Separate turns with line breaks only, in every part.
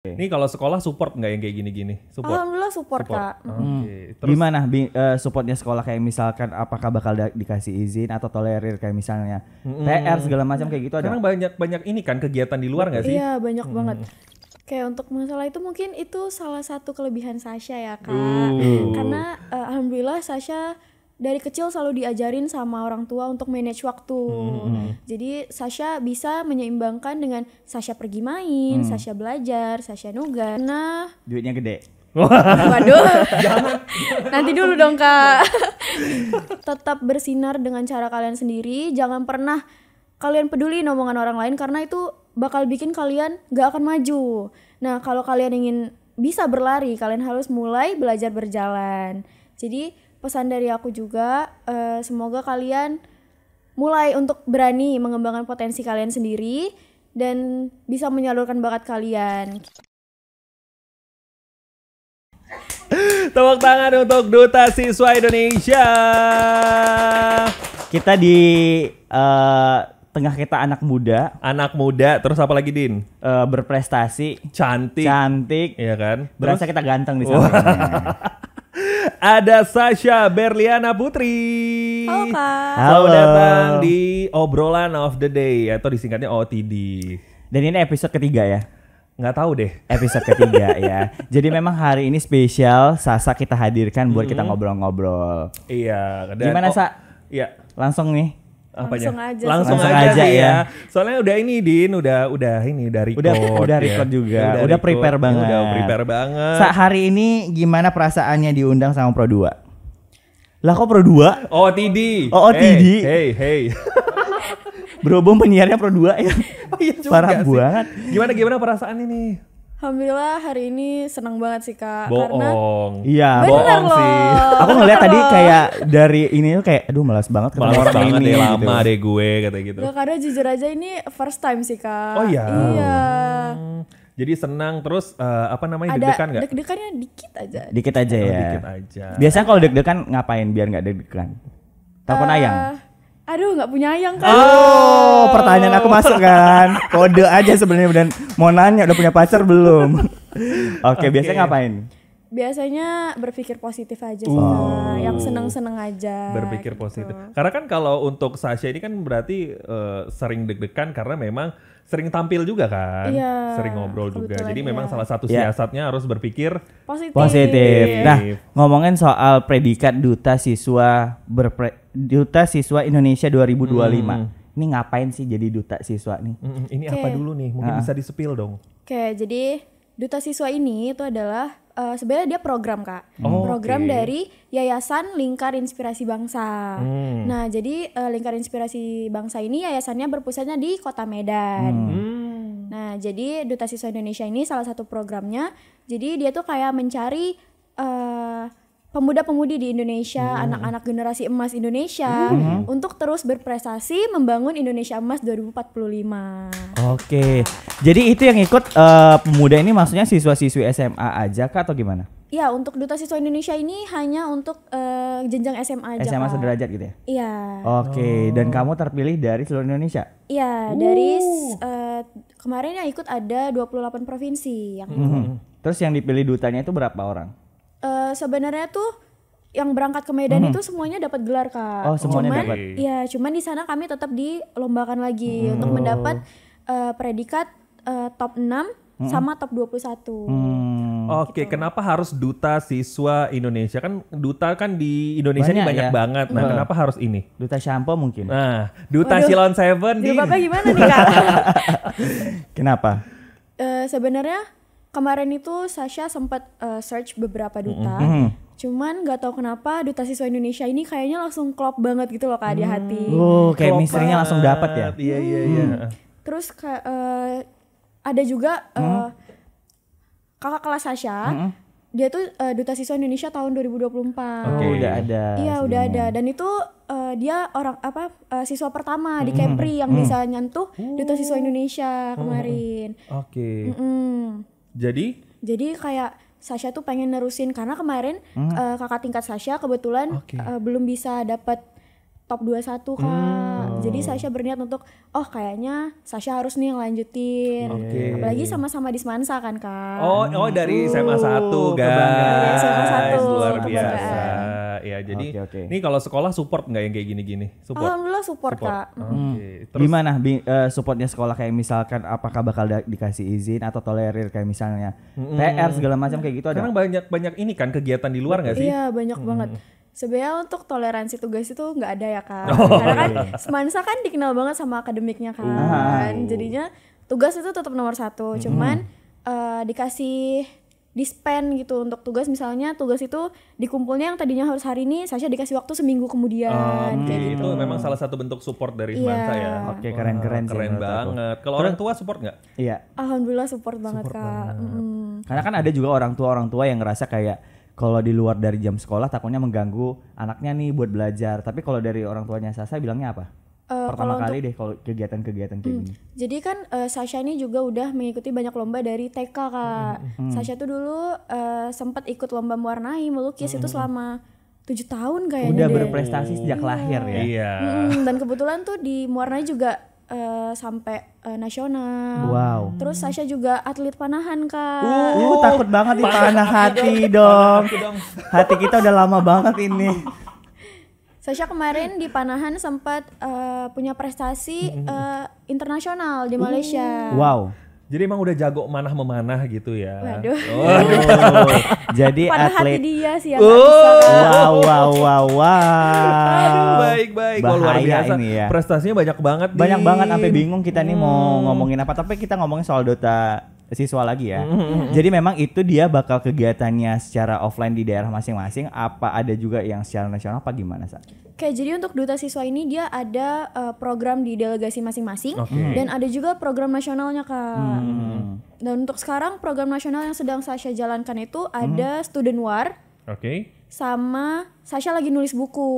Ini kalau sekolah support nggak yang kayak gini-gini? Support.
Alhamdulillah support. Kak.
Oke. Terus
Gimana supportnya sekolah, kayak misalkan apakah bakal dikasih izin atau tolerir kayak misalnya PR segala macam kayak gitu ada?
karena banyak ini kan kegiatan di luar nggak sih?
Iya banyak banget. Kayak untuk masalah itu mungkin itu salah satu kelebihan Sasha ya Kak. Karena alhamdulillah Sasha dari kecil selalu diajarin sama orang tua untuk manage waktu. Jadi Sasha bisa menyeimbangkan dengan Sasha pergi main, Sasha belajar, Sasha nugas. Nah,
Duitnya gede.
waduh. Nanti dulu dong Kak. Tetap bersinar dengan cara kalian sendiri. Jangan pernah kalian peduli omongan orang lain karena itu bakal bikin kalian gak akan maju. Nah kalau kalian ingin bisa berlari, kalian harus mulai belajar berjalan. Jadi pesan dari aku juga, semoga kalian mulai untuk berani mengembangkan potensi kalian sendiri dan bisa menyalurkan bakat kalian.
Tepuk tangan untuk Duta Siswa Indonesia.
Kita di tengah kita anak muda,
Terus apa lagi Din?
berprestasi,
Cantik,
iya
kan?
berasa kita ganteng di sampingnya.
Ada Sasha Berliana Putri.
Halo Kak.
Selamat
Halo.
datang di obrolan of the day atau disingkatnya OTD.
Dan ini episode ketiga ya.
Nggak tahu deh.
Episode ketiga ya. Jadi memang hari ini spesial Sasa kita hadirkan buat kita ngobrol-ngobrol.
Iya.
Gimana Sa?
Iya.
Langsung nih.
Apanya?
Langsung
Langsung
aja
aja
ya.
ya. Soalnya udah ini Din, udah record.
Udah record juga. Udah
record,
prepare banget.
Udah prepare banget.
Sa, hari ini gimana perasaannya diundang sama Pro 2? Lah kok Pro 2?
OTD.
Oh, OTD.
Hey.
Berhubung penyiarnya Pro 2 ya.
Iya juga
Parah
sih.
banget.
Gimana perasaan ini?
Alhamdulillah hari ini senang banget sih Kak.
Bohong.
Karena
Iya.
bener
bohong
loh.
sih.
Aku ngeliat tadi kayak dari ini tuh kayak aduh malas banget ketemu
Malas
orang
banget
ini
deh,
gitu.
lama deh gue kata gitu.
Ya, karena jujur aja ini first time sih Kak.
Oh iya.
Iya.
Jadi senang terus apa namanya
Ada
deg-degan nggak?
deg-degannya dikit aja.
Dikit aja
Oh,
ya.
dikit aja.
Biasanya kalau deg-degan ngapain biar nggak deg-degan? Telepon ayang.
Aduh nggak punya ayang Kak.
Oh, pertanyaan aku masuk kan. Kode aja sebenarnya, dan mau nanya udah punya pacar belum? Oke, biasanya ngapain?
Biasanya berpikir positif aja sih Kak. Yang seneng-seneng aja.
Berpikir
gitu.
positif. Karena kan kalau untuk Sasha ini kan berarti sering deg-degan karena memang sering tampil juga kan.
Iya,
Sering ngobrol juga.
kebetulan
Jadi memang
iya.
salah satu
Iya.
siasatnya harus berpikir
Positif. Nah, ngomongin soal predikat Duta Siswa Duta Siswa Indonesia 2025. Ini ngapain sih jadi duta siswa nih?
ini apa dulu nih? Mungkin bisa di-spill dong.
Oke, jadi Duta Siswa ini itu adalah sebenarnya dia program Kak.
Oh,
Program
oke.
dari Yayasan Lingkar Inspirasi Bangsa. Nah, jadi Lingkar Inspirasi Bangsa ini yayasannya berpusatnya di Kota Medan. Nah, jadi Duta Siswa Indonesia ini salah satu programnya. Jadi dia tuh kayak mencari pemuda-pemudi di Indonesia, anak-anak generasi emas Indonesia untuk terus berprestasi membangun Indonesia Emas 2045.
Oke. Jadi itu yang ikut pemuda ini maksudnya siswa-siswi SMA aja kah atau gimana?
Ya, untuk Duta Siswa Indonesia ini hanya untuk jenjang SMA aja.
SMA
Kak.
sederajat gitu ya?
Iya.
Oke, dan kamu terpilih dari seluruh Indonesia?
Iya, dari kemarin yang ikut ada 28 provinsi yang ikut.
Terus yang dipilih dutanya itu berapa orang?
Sebenarnya tuh yang berangkat ke Medan itu semuanya dapat gelar Kak.
Oh, semuanya dapat.
Iya, cuman di sana kami tetap dilombakan lagi untuk mendapat predikat top 6 sama top 21.
Oke, kenapa harus Duta Siswa Indonesia? Kan duta kan di Indonesia ini
Banyak
banyak
ya.
banget. Nah, kenapa harus ini?
Duta shampoo mungkin?
Nah, Duta
Waduh.
Silon Seven
Jadi
Din.
Bapak gimana nih Kak?
Kenapa?
Sebenarnya kemarin itu Sasha sempat search beberapa duta. Cuman nggak tahu kenapa Duta Siswa Indonesia ini kayaknya langsung klop banget gitu loh Kak di hati.
Oh, kayak
Klop
misterinya langsung dapat ya?
banget. Iya.
Terus ada juga kakak kelas Sasha. Dia tuh Duta Siswa Indonesia tahun 2024.
Oke.
Oh, udah ada.
Iya udah ada, dan itu dia orang siswa pertama di Kepri yang bisa nyentuh Duta Siswa Indonesia kemarin.
Oke.
Mm.
Jadi
kayak Sasha tuh pengen nerusin karena kemarin kakak tingkat Sasha kebetulan
Oke.
belum bisa dapat top 21 Kak. Jadi Sasha berniat untuk kayaknya Sasha harus nih ngelanjutin. Apalagi sama-sama di Semansa kan Kak.
Oh dari SMA 1 guys.
Dari SMA 1,
Luar
kebanggaan.
biasa. Ya jadi ini kalau sekolah support nggak yang kayak gini-gini? Support.
Alhamdullah support. Kak.
Terus
Gimana supportnya sekolah, kayak misalkan apakah bakal dikasih izin atau tolerir kayak misalnya PR segala macam kayak gitu ada?
sekarang banyak ini kan kegiatan di luar nggak sih?
Iya banyak banget. Sebenarnya untuk toleransi tugas itu nggak ada ya Kak. Karena kan Semansa kan dikenal banget sama akademiknya kan. Jadinya tugas itu tetap nomor 1. Cuman dikasih dispen gitu untuk tugas, misalnya tugas itu dikumpulnya yang tadinya harus hari ini, Sasha dikasih waktu seminggu kemudian kayak gitu.
Itu memang salah satu bentuk support dari Semansa ya.
Oke, keren-keren sih
Keren
menurut aku.
banget. Kalau orang tua support nggak?
Iya.
Alhamdulillah support banget Kak.
Karena kan ada juga orang tua yang ngerasa kayak kalau di luar dari jam sekolah takutnya mengganggu anaknya nih buat belajar. Tapi kalau dari orang tuanya Sasha bilangnya apa? Pertama kali deh kalau kegiatan-kegiatan kayak gini.
Jadi kan Sasha ini juga udah mengikuti banyak lomba dari TK Kak. Sasha tuh dulu sempat ikut lomba mewarnai, melukis itu selama 7 tahun kayaknya
Udah
deh.
berprestasi sejak lahir ya.
Iya.
Dan kebetulan tuh di mewarnai juga sampai nasional.
Wow.
Terus Sasha juga atlet panahan Kak.
Takut banget nih panah hati dong. Hati kita udah lama banget ini.
Sasha kemarin di panahan sempat punya prestasi internasional di Malaysia.
Wow.
Jadi emang udah jago memanah gitu ya.
Waduh.
Jadi
Panah hati
atlet.
dia sih yang nggak bisa Kak.
Wow.
Aduh, baik. Wah, luar
Bahaya
biasa.
ini ya.
Prestasinya banyak banget nih.
Banyak banget sampai bingung kita nih mau ngomongin apa, tapi kita ngomongin soal duta siswa lagi ya. Jadi memang itu dia bakal kegiatannya secara offline di daerah masing-masing, apa ada juga yang secara nasional apa gimana, Sa?
Oke, jadi untuk duta siswa ini dia ada program di delegasi masing-masing dan ada juga program nasionalnya Kak. Dan untuk sekarang program nasional yang sedang Sasha jalankan itu ada Student War.
Oke.
Sama Sasha lagi nulis buku.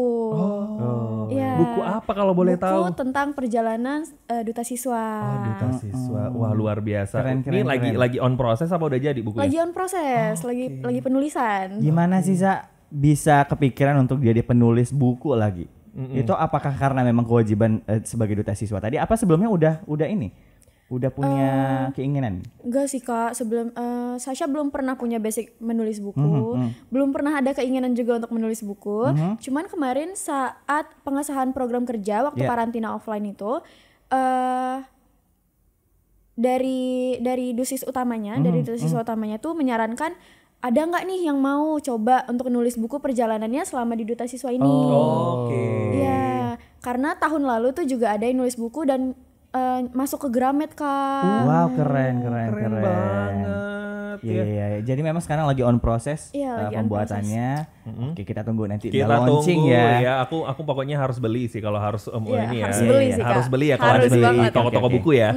Iya.
Buku apa kalau boleh tahu?
Buku tentang perjalanan duta siswa.
Duta siswa. Wah, luar biasa.
Keren.
Ini lagi on proses apa udah jadi bukunya?
Lagi on proses, lagi penulisan.
Gimana sih, Sa, bisa kepikiran untuk jadi penulis buku lagi? Itu apakah karena memang kewajiban sebagai duta siswa tadi, apa sebelumnya udah ini? Udah punya keinginan?
Enggak sih Kak, sebelum Sasha belum pernah punya basic menulis buku, belum pernah ada keinginan juga untuk menulis buku. Cuman kemarin saat pengesahan program kerja waktu karantina offline itu, dari dosis utamanya, dari dosis utamanya tuh menyarankan ada nggak nih yang mau coba untuk nulis buku perjalanannya selama di duta siswa ini?
Oke.
Iya, karena tahun lalu tuh juga ada yang nulis buku dan masuk ke Gramet Kak.
Wow, keren.
Banget.
Iya. Jadi memang sekarang lagi on proses
Iya, lagi on
pembuatannya. Oke, kita tunggu nanti
Kita
launching
tunggu
ya.
Aku pokoknya harus beli sih kalau harus ini
harus
ya.
beli sih, Kak.
Harus beli ya kalau
Harus
ada di
banget.
toko-toko
Oke.
buku ya.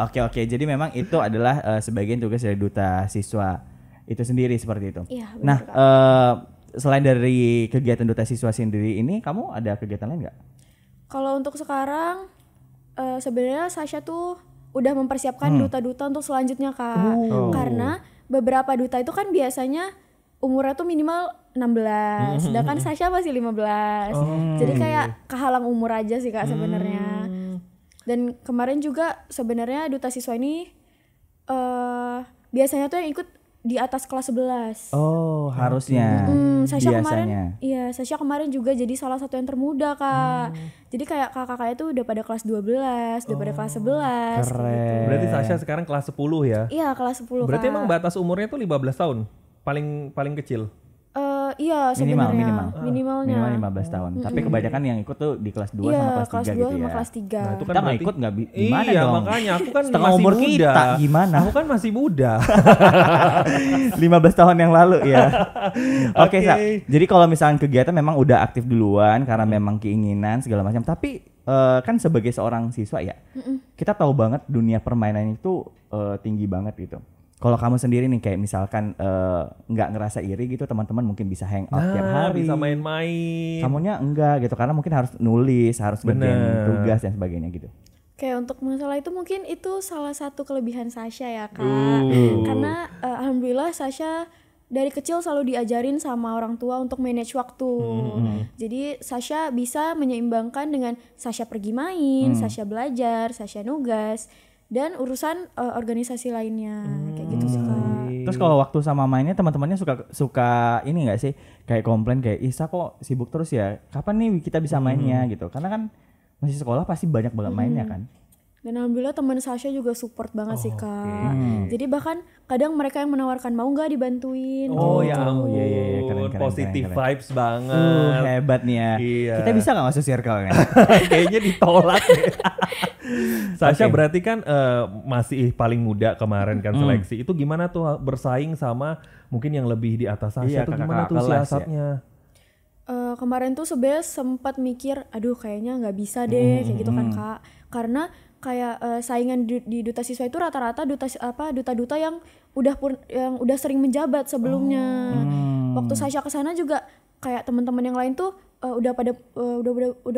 Oke. Jadi memang itu adalah sebagian tugas dari duta siswa itu sendiri seperti itu.
Iya, benar,
Nah,
Kak.
selain dari kegiatan duta siswa sendiri ini, kamu ada kegiatan lain nggak?
Kalau untuk sekarang sebenarnya Sasha tuh udah mempersiapkan duta-duta untuk selanjutnya Kak. Karena beberapa duta itu kan biasanya umurnya tuh minimal 16, sedangkan Sasha masih 15. Jadi kayak kehalang umur aja sih Kak sebenarnya. Dan kemarin juga sebenarnya duta siswa ini biasanya tuh yang ikut di atas kelas 11.
Oh, harusnya.
Sasha
biasanya.
Sasha kemarin juga jadi salah satu yang termuda Kak. Jadi kayak kakak-kakaknya tuh udah pada kelas 12, udah pada kelas 11.
Keren.
Berarti Sasha sekarang kelas 10 ya.
Iya, kelas 10
Berarti
Kak.
emang batas umurnya tuh 15 tahun. Paling kecil.
Iya sebenarnya minimalnya.
Minimal 15 tahun. Tapi kebanyakan yang ikut tuh di kelas 2
Iya,
sama kelas 3
kelas 2
gitu
sama
ya.
kelas 3.
Nah, itu kan
Kita nggak
berarti-
ikut nggak gimana
iya,
dong?
makanya aku kan
Setengah
masih
umur
muda.
kita, gimana?
Aku kan masih muda.
15 tahun yang lalu ya. Oke, Sa.
Oke.
Jadi kalau misalnya kegiatan memang udah aktif duluan karena memang keinginan segala macam. Tapi kan sebagai seorang siswa ya, kita tahu banget dunia permainan itu tinggi banget gitu. Kalau kamu sendiri nih kayak misalkan nggak ngerasa iri gitu, teman-teman mungkin bisa hangout tiap hari.
Bisa main-main.
Kamunya enggak gitu karena mungkin harus nulis, harus ngerjain
Bener.
tugas dan sebagainya gitu.
Kayak untuk masalah itu mungkin itu salah satu kelebihan Sasha ya Kak. Karena alhamdulillah Sasha dari kecil selalu diajarin sama orang tua untuk manage waktu. Jadi Sasha bisa menyeimbangkan dengan Sasha pergi main, Sasha belajar, Sasha nugas, dan urusan organisasi lainnya. Kayak gitu sih Kak.
Terus kalau waktu sama mainnya teman-temannya suka ini nggak sih kayak komplain kayak Isa kok sibuk terus ya? Kapan nih kita bisa mainnya gitu? Karena kan masih sekolah pasti banyak banget mainnya kan.
Dan alhamdulillah teman Sasha juga support banget sih Kak. Jadi bahkan kadang mereka yang menawarkan mau nggak dibantuin.
Oh
gitu.
ya ampun,
Iya, keren,
positive
keren.
vibes banget.
Hebat nih ya.
Iya.
Kita bisa nggak masuk circle kan?
Kayaknya ditolak deh. Sasha
Oke.
berarti kan masih paling muda kemarin kan seleksi. Itu gimana tuh bersaing sama mungkin yang lebih di atas Sasha
Iya,
tuh gimana
kakak-kakak
tuh
kelas ya.
siasatnya?
Kemarin tuh sebenarnya sempat mikir, aduh kayaknya nggak bisa deh kayak gitu kan Kak. Karena kayak saingan di duta siswa itu rata-rata duta-duta yang udah sering menjabat sebelumnya. Waktu Sasha kesana juga kayak teman-teman yang lain tuh udah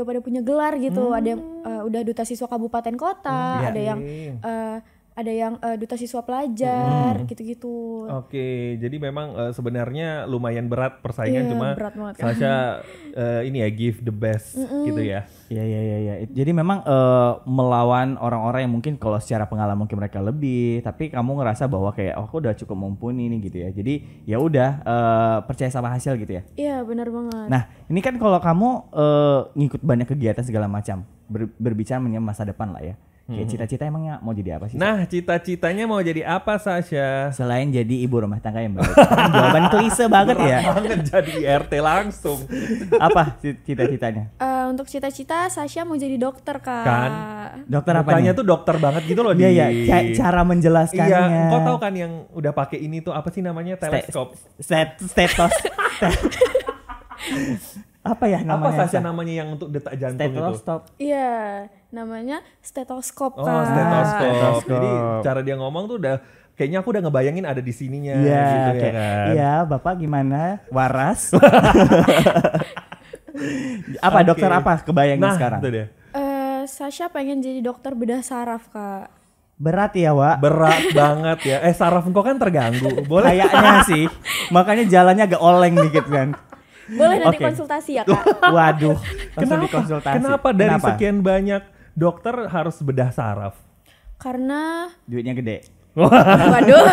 pada punya gelar gitu. Ada yang udah duta siswa kabupaten kota, ada yang duta siswa pelajar gitu-gitu.
Oke, jadi memang sebenarnya lumayan berat persaingan,
Iya,
cuma
berat banget, Kak.
Sasha ini ya give the best gitu ya.
Iya. Jadi memang melawan orang-orang yang mungkin kalau secara pengalaman mungkin mereka lebih, tapi kamu ngerasa bahwa kayak aku udah cukup mumpuni nih gitu ya. Jadi ya udah percaya sama hasil gitu ya.
Iya, benar banget.
Nah, ini kan kalau kamu ngikut banyak kegiatan segala macam, berbicara mengenai masa depan lah ya. Kayak cita-cita emangnya mau jadi apa sih?
Nah, cita-citanya mau jadi apa Sasha?
Selain jadi ibu rumah tangga yang baik. Jawaban klise banget ya.
Banget jadi RT langsung.
Apa cita-citanya?
Untuk cita-cita Sasha mau jadi dokter Kak.
Kan?
Dokter apa
Mukanya
nih?
tuh dokter banget gitu loh.
Iya, cara menjelaskannya.
Iya, kau tahu kan yang udah pakai ini tuh apa sih namanya, teleskop?
Stetos. Apa ya
Apa
namanya?
Sasha namanya yang untuk detak jantung itu?
Stetoskop.
Iya, namanya stetoskop
Oh,
Kak.
stetoskop. Jadi cara dia ngomong tuh udah kayaknya aku udah ngebayangin ada di sininya
Iya,
gitu ya
kayak,
kan.
iya, Bapak gimana? Waras. Apa
Oke.
dokter apa kebayangnya
Nah,
sekarang?
itu dia.
Sasha pengen jadi dokter bedah saraf Kak.
Berat ya, Wak.
Berat banget ya. Saraf engkau kan terganggu. Boleh?
Kayaknya sih. Makanya jalannya agak oleng dikit kan.
Boleh nanti
Oke.
konsultasi ya Kak.
Waduh, langsung dikonsultasi.
Kenapa dari sekian banyak dokter harus bedah saraf?
Karena
Duitnya gede.
waduh.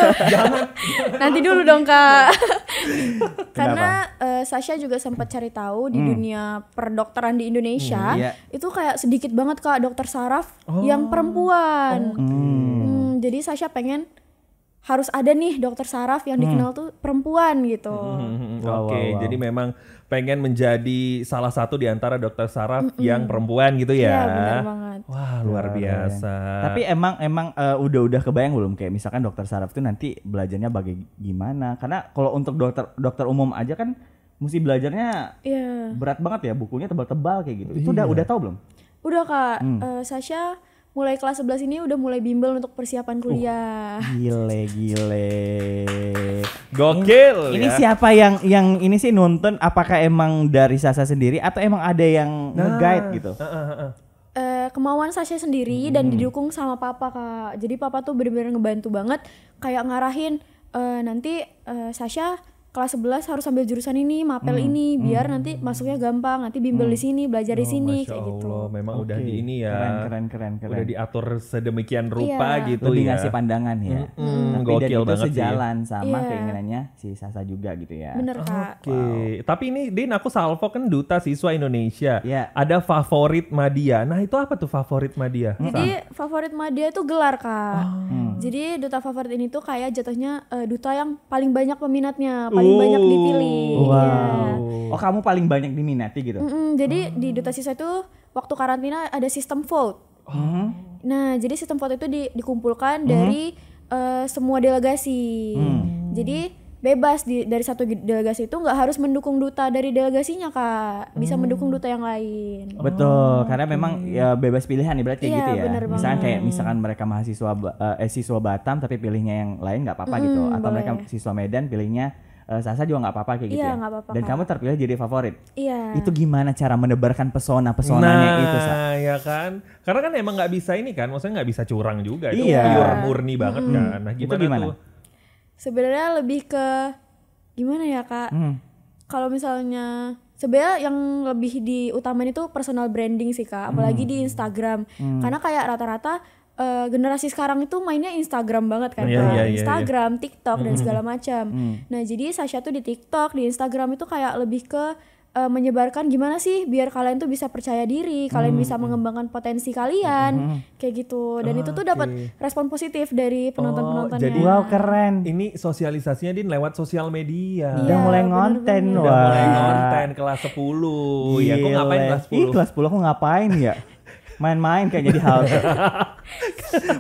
Nanti dulu dong Kak. Karena Sasha juga sempat cari tahu di dunia perdokteran di Indonesia,
Iya.
itu kayak sedikit banget Kak dokter saraf yang perempuan. Jadi Sasha pengen harus ada nih dokter saraf yang dikenal tuh perempuan gitu.
Wow,
Oke,
wow, wow.
jadi memang pengen menjadi salah satu di antara dokter saraf yang perempuan gitu ya.
Iya, benar banget.
Wah, luar biasa.
Tapi emang udah kebayang belum kayak misalkan dokter saraf itu nanti belajarnya bagaimana? Karena kalau untuk dokter umum aja kan mesti belajarnya
Iya.
berat banget ya, bukunya tebal-tebal kayak gitu. Itu udah tahu belum?
Udah Kak, Sasha mulai kelas 11 ini udah mulai bimbel untuk persiapan kuliah.
Gile.
Gokil
Ini
ya.
siapa yang ini sih nonton? Apakah emang dari Sasa sendiri atau emang ada yang nge-guide gitu?
Kemauan Sasha sendiri dan didukung sama papa Kak. Jadi papa tuh bener-bener ngebantu banget, kayak ngarahin nanti Sasha kelas 11 harus ambil jurusan ini, mapel ini, biar nanti masuknya gampang, nanti bimbel di sini, belajar di sini,
Masya
kayak gitu.
Allah, memang udah
Oke,
di ini ya.
Keren.
Udah diatur sedemikian rupa
Iya.
gitu
Lebih
ya.
ngasih pandangan ya. Tapi
gokil
dan itu
banget sih.
sejalan sama
Iya.
keinginannya si Sasa juga gitu ya.
Bener Kak.
Oke, tapi ini Din, aku Salvo kan duta siswa Indonesia.
Iya.
Ada favorit Madya. Nah, itu apa tuh favorit Madya?
Jadi favorit Madya itu gelar Kak. Jadi duta favorit ini tuh kayak jatuhnya duta yang paling banyak peminatnya, paling banyak dipilih.
Wow.
Iya.
Oh, kamu paling banyak diminati gitu.
Jadi di duta siswa itu waktu karantina ada sistem vote. Nah, jadi sistem vote itu dikumpulkan dari semua delegasi. Jadi bebas dari satu delegasi itu nggak harus mendukung duta dari delegasinya Kak, bisa mendukung duta yang lain.
Betul, karena memang ya bebas pilihan ibarat kayak
Iya,
gitu ya.
bener
Misalkan mereka mahasiswa siswa Batam tapi pilihnya yang lain nggak apa-apa gitu, atau
boleh.
mereka siswa Medan pilihnya Sasa juga nggak apa-apa kayak gitu
Iya,
ya.
nggak apa-apa,
Dan
Kak.
kamu terpilih jadi favorit.
Iya.
Itu gimana cara menebarkan pesonanya itu, Sa?
Nah, ya kan. Karena kan emang nggak bisa ini kan, maksudnya nggak bisa curang juga. Itu
Iya.
pure murni banget kan. Nah,
Itu
gimana,
gimana?
tuh?
Sebenarnya lebih ke gimana ya Kak? Kalau misalnya sebenarnya yang lebih diutamain itu personal branding sih Kak, apalagi di Instagram. Karena kayak rata-rata generasi sekarang itu mainnya Instagram banget kan, Kak. Instagram, TikTok dan segala macam. Nah, jadi Sasha tuh di TikTok, di Instagram itu kayak lebih ke menyebarkan gimana sih biar kalian tuh bisa percaya diri, kalian bisa mengembangkan potensi kalian, kayak gitu. Dan itu tuh dapat respon positif dari penonton-penontonnya.
Jadi
wow, keren.
Ini sosialisasinya Din lewat sosial media.
Udah mulai ngonten.
Udah mulai ngonten kelas 10. Ya, kok ngapain kelas 10?
Ih, kelas 10 aku ngapain ya? Main-main kayak jadi halte.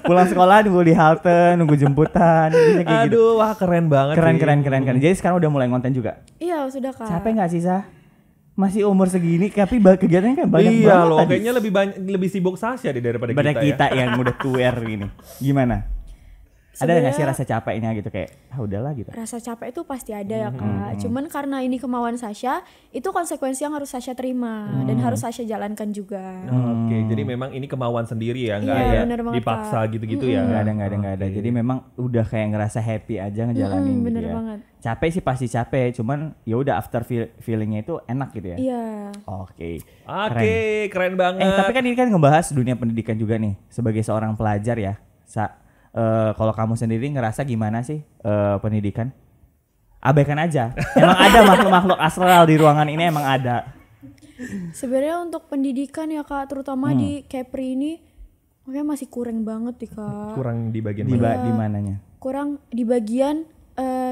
Pulang sekolah nunggu di halte, nunggu jemputan. Kayak gitu.
Aduh, wah keren banget.
Keren. Jadi sekarang udah mulai ngonten juga.
Iya, sudah Kak.
Capek nggak sih Sah? Masih umur segini tapi kegiatannya kan banyak
iya
banget
loh,
tadi.
kayaknya lebih sibuk Sasha deh daripada
kita yang udah tuer gini. Gimana? Ada nggak sih rasa capeknya gitu kayak udahlah gitu?
Rasa capek itu pasti ada ya Kak. Cuman karena ini kemauan Sasha, itu konsekuensi yang harus Sasha terima dan harus Sasha jalankan juga.
Oke, jadi memang ini kemauan sendiri ya, nggak
Iya,
ada
bener banget,
dipaksa
Kak.
gitu-gitu ya?
Nggak ada. Jadi memang udah kayak ngerasa happy aja ngejalanin gitu
Bener
ya.
banget.
Capek sih pasti capek, cuman ya udah after feelingnya itu enak gitu ya.
Iya.
Oke,
Keren banget.
tapi kan ini kan ngebahas dunia pendidikan juga nih sebagai seorang pelajar ya. Kalau kamu sendiri ngerasa gimana sih pendidikan? Abaikan aja. Emang ada makhluk-makhluk astral di ruangan ini, emang ada.
Sebenarnya untuk pendidikan ya Kak, terutama di Kepri ini makanya masih kurang banget nih Kak.
Kurang di bagian
Di
mana?
mananya?
Kurang di bagian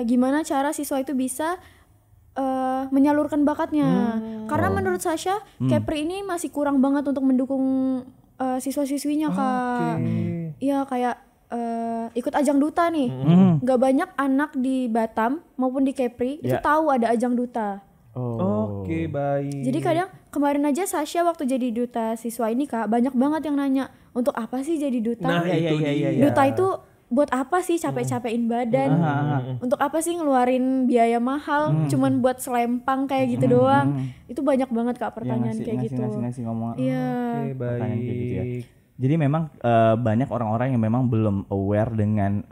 gimana cara siswa itu bisa menyalurkan bakatnya. Karena menurut Sasha, Kepri ini masih kurang banget untuk mendukung siswa-siswinya Kak. Iya kayak ikut ajang duta nih. Gak banyak anak di Batam maupun di Kepri itu tahu ada ajang duta.
Oke, baik.
Jadi kadang kemarin aja Sasha waktu jadi duta siswa ini Kak, banyak banget yang nanya, untuk apa sih jadi duta?
Nah, itu dia.
Duta itu buat apa sih capek-capekin badan? Untuk apa sih ngeluarin biaya mahal cuman buat selempang kayak gitu doang? Itu banyak banget Kak pertanyaan kayak gitu.
Ngasih ngomong.
Iya.
Oke,
Pertanyaan kayak gitu ya.
baik.
Jadi memang banyak orang-orang yang memang belum aware dengan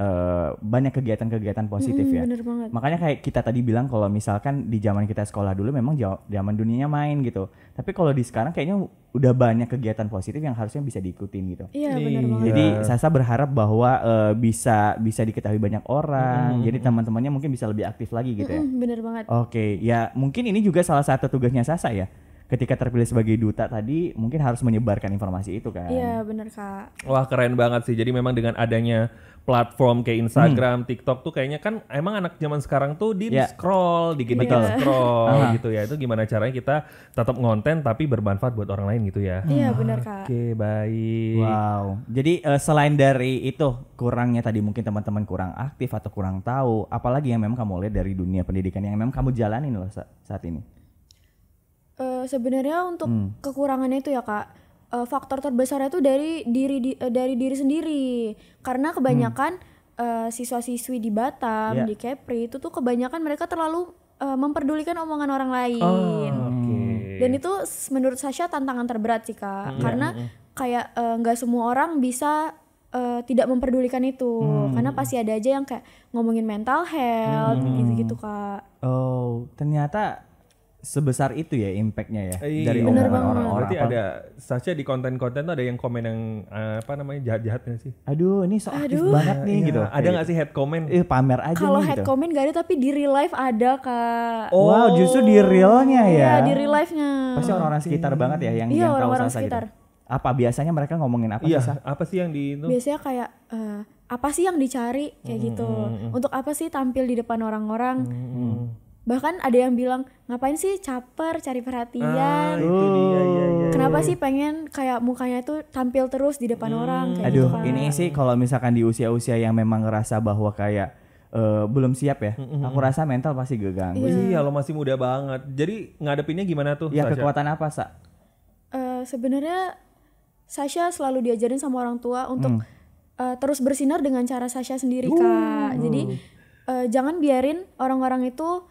banyak kegiatan-kegiatan positif ya.
Bener banget.
Makanya kayak kita tadi bilang kalau misalkan di zaman kita sekolah dulu memang zaman dunianya main gitu. Tapi kalau di sekarang kayaknya udah banyak kegiatan positif yang harusnya bisa diikutin gitu.
Iya bener banget.
Jadi Sasa berharap bahwa bisa diketahui banyak orang. Jadi teman-temannya mungkin bisa lebih aktif lagi gitu ya.
Bener banget.
Oke, ya mungkin ini juga salah satu tugasnya Sasa ya. Ketika terpilih sebagai duta tadi mungkin harus menyebarkan informasi itu kan.
Iya bener Kak.
Wah, keren banget sih. Jadi memang dengan adanya platform kayak Instagram, TikTok tuh kayaknya kan emang anak zaman sekarang tuh scroll, dikit-dikit scroll gitu ya. Itu gimana caranya kita tetap ngonten tapi bermanfaat buat orang lain gitu ya.
Iya bener Kak.
Oke, baik.
Wow. Jadi selain dari itu kurangnya tadi mungkin teman-teman kurang aktif atau kurang tahu, apalagi yang memang kamu lihat dari dunia pendidikan yang memang kamu jalanin loh saat ini.
Sebenarnya untuk kekurangannya itu ya Kak, faktor terbesarnya itu dari diri sendiri. Karena kebanyakan siswa-siswi di Batam, di Kepri itu tuh kebanyakan mereka terlalu memperdulikan omongan orang lain. Dan itu menurut Sasha tantangan terberat sih Kak. Karena kayak nggak semua orang bisa tidak memperdulikan itu. Karena pasti ada aja yang kayak ngomongin mental health gitu-gitu Kak.
Oh, ternyata sebesar itu ya impactnya ya dari
Bener
omongan
banget.
orang-orang.
Berarti ada Sasha di konten-konten tuh ada yang komen yang apa namanya jahat-jahatnya sih.
Aduh, ini so aktif banget nih
Iya,
gitu.
ada nggak sih head comment?
Pamer aja
Kalau
nih
head
gitu.
comment gak ada, tapi di real life ada Kak.
Wow, justru di realnya ya.
Iya, di real life-nya.
Pasti orang-orang sekitar banget ya yang
Iya,
tahu
orang-orang
Sasa
sekitar.
gitu. Apa biasanya mereka ngomongin apa
Iya,
sih? Sa?
apa sih yang di itu?
Biasanya kayak apa sih yang dicari kayak gitu. Untuk apa sih tampil di depan orang-orang? Bahkan ada yang bilang, ngapain sih caper, cari perhatian?
Itu dia, iya.
Kenapa sih pengen kayak mukanya tuh tampil terus di depan orang kayak
Aduh,
gitu kan.
ini sih kalau misalkan di usia-usia yang memang ngerasa bahwa kayak belum siap ya, aku rasa mental pasti geganggu.
Iya, lo masih muda banget. Jadi ngadepinnya gimana tuh?
Ya
Sasha?
kekuatan apa, Sa?
Sebenarnya Sasha selalu diajarin sama orang tua untuk terus bersinar dengan cara Sasha sendiri Kak. Jadi jangan biarin orang-orang itu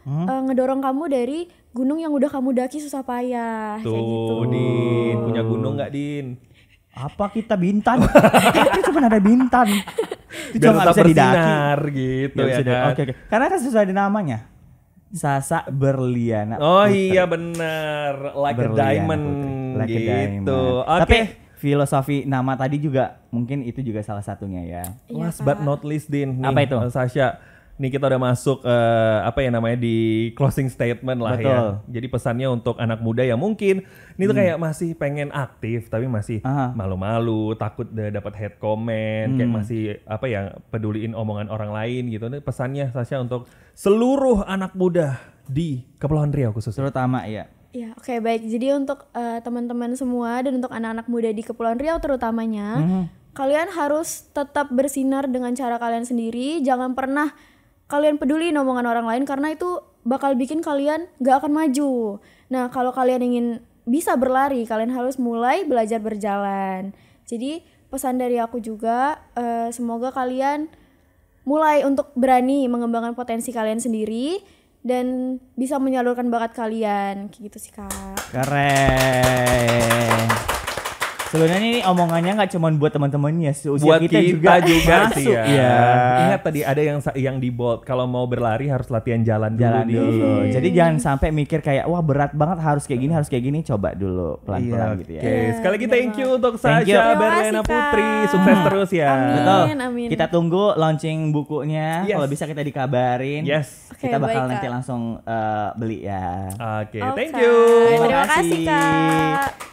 ngedorong kamu dari gunung yang udah kamu daki susah payah.
Tuh,
kayak gitu.
Din, punya gunung nggak Din?
Apa kita Bintan? Kita cuma ada Bintan. Itu
Biar
juga nggak
tetap
bisa didaki.
bersinar gitu
Nggak
ya
bisa
kan?
Oke. Karena kan sesuai di namanya. Sasa Berliana.
Oh
Putri.
iya bener, like a
Berliana
diamond
Putri. Like a
gitu.
diamond.
Oke.
Tapi filosofi nama tadi juga mungkin itu juga salah satunya ya.
Iya,
Last but not least Din, nih,
Apa itu?
Sasha, nih kita udah masuk apa ya namanya di closing statement lah.
Betul.
Ya. Jadi pesannya untuk anak muda yang mungkin ini tuh kayak masih pengen aktif tapi masih malu-malu, takut dapat hate comment, kayak masih apa ya peduliin omongan orang lain gitu. Ini pesannya Sasha untuk seluruh anak muda di Kepulauan Riau khususnya.
Terutama ya.
Ya, oke baik. Jadi untuk teman-teman semua dan untuk anak-anak muda di Kepulauan Riau terutamanya, kalian harus tetap bersinar dengan cara kalian sendiri. Jangan pernah kalian peduli omongan orang lain karena itu bakal bikin kalian gak akan maju. Nah, kalau kalian ingin bisa berlari, kalian harus mulai belajar berjalan. Jadi pesan dari aku juga, semoga kalian mulai untuk berani mengembangkan potensi kalian sendiri dan bisa menyalurkan bakat kalian, kayak gitu sih Kak.
Keren. Sebenarnya ini omongannya nggak cuma buat teman-teman ya, seusia
Buat
kita
juga
masuk
sih ya.
ya.
Ingat tadi ada yang di bold, kalau mau berlari harus latihan jalan dulu.
Jalan
nih.
dulu. Jadi jangan sampai mikir kayak wah berat banget harus kayak gini, coba dulu pelan-pelan gitu ya.
Oke, sekali lagi thank you untuk
Thank you.
Sasha
Terima
Berliana
kasih,
Putri,
Kak.
sukses terus ya.
Betul.
Amin.
Kita tunggu launching bukunya.
Yes.
Kalau bisa kita dikabarin.
Yes.
Kita
Oke,
bakal
baik,
nanti
Kak.
langsung beli ya.
Oke,
Oke.
thank you.
Terima kasih Kak.